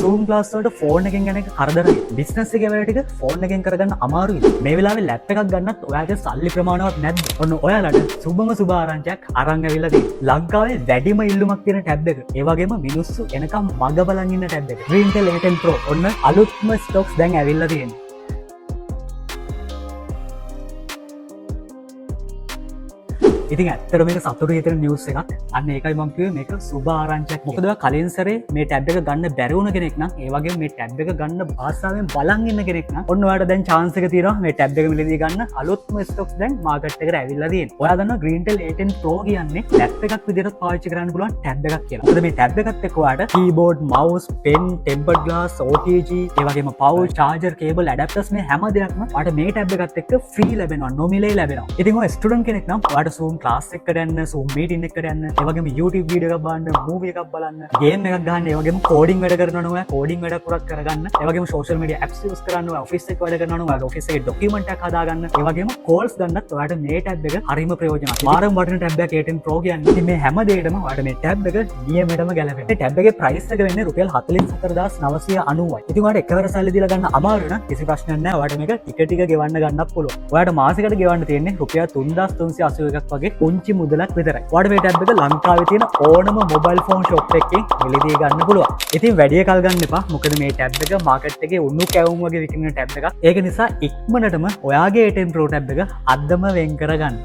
Zoom class වලට phone එකෙන් යන එක කරදරයි. බිස්නස් එකේ වැඩ ටික ෆෝන් එකෙන් කරගන්න අමාරුයි. මේ වෙලාවේ ලැප් එකක් ගන්නත් ඔයාගේ සල්ලි ප්‍රමාණවත් නැද්ද? ඔන්න ඔයාලට සුබම ආරංචියක් අරන් ඇවිල්ලා තියෙනවා. ලංකාවේ වැඩිම ඉල්ලුමක් තියෙන ටැබ් එක. ඒ වගේම මිනිස්සු එනකම් මග බලන් ඉන්න ටැබ් එක. Greentel A10 Pro. ඔන්න අලුත්ම ස්ටොක්ස් දැන් ඇවිල්ලා තියෙනවා. ඉතින් ඇත්තට මේක සතුටු හිතෙන නිවුස් එකක්. අන්න ඒකයි මම කිව්වේ මේක සුබ ආරංචියක්. මොකද ඔයා කලින් සැරේ මේ ටැබ් එක ගන්න බැරි වුණ කෙනෙක් නම් ඒ වගේම මේ ටැබ් එක ගන්න ආසාවෙන් බලන් ඉන්න කෙනෙක් නම් ඔන්න ඔයාලට දැන් chance එක තියෙනවා මේ ටැබ් එක මිලදී ගන්න අලුත්ම ස්ටොක්ස් දැන් මාකට් එකට ඇවිල්ලා තියෙනවා. ඔයා දන්නවා Greentel A10 Pro කියන්නේ ලැප් එකක් විදිහට පාවිච්චි කරන්න පුළුවන් ටැබ් එකක් කියලා. මොකද මේ ටැබ් එකත් එක්ක ඔයාලට keyboard, mouse, pen, tempered glass, OTG, ඒ වගේම pouch, charger, cable, adapters මේ හැම දෙයක්ම ඔයාලට මේ ටැබ් එකත් එක්ක free ලැබෙනවා, නොමිලේ ලැබෙනවා. ඉතින් ඔය ස්ටුඩන්ට් කෙනෙක් නම් ඔයාලට Zoom class එකකට යන්න, Zoom meeting එකකට යන්න, ඒ වගේම YouTube වීඩියෝ එකක් බලන්න, movie එකක් බලන්න, game එකක් ගන්න, ඒ වගේම coding වැඩ කරනවා නම් ඔයා coding වැඩ පුරක් කරගන්න, ඒ වගේම social media apps use කරන්න, ඔයා office එක වැඩ කරනවා නම් ඔයාගේ office එකේ document එකක් හදාගන්න, ඒ වගේම calls ගන්නත් ඔයාලට මේ tab එක හරිම ප්‍රයෝජනවත්. මාරම වටින tab එකක් A10 Pro කියන්නේ. ඉතින් මේ හැම දෙයකටම ඔයාලට මේ tab එක නියමෙටම ගැලපෙනවා. මේ tab එකේ price එක වෙන්නේ රුපියල් 44990යි. ඉතින් ඔයාලට එකවර සල්ලි දීලා ගන්න අමාරු නම් කිසි ප්‍රශ්නයක් නැහැ. ඔයාලට මේක ටික ගෙවන්න ගන්නත් පුළුවන්. ඔයාලට මාසෙකට ගෙවන්න තියෙන්නේ රුපියල් 3381ක් වගේ පුංචි මුදලක් විතරයි. ඔයාලට මේ ටැබ් එක ලංකාවේ තියෙන ඕනම මොබයිල් ෆෝන් ෂොප් එකකින් මිලදී ගන්න පුළුවන්. ඉතින් වැඩි කල් ගන්න එපා. මොකද මේ ටැබ් එක මාකට් එකේ උණු කැවුම් වගේ විකිනෙන ටැබ් එකක්. ඒක නිසා ඉක්මනටම ඔයාගේ A10 Pro ටැබ් එක අදම වෙන් කරගන්න.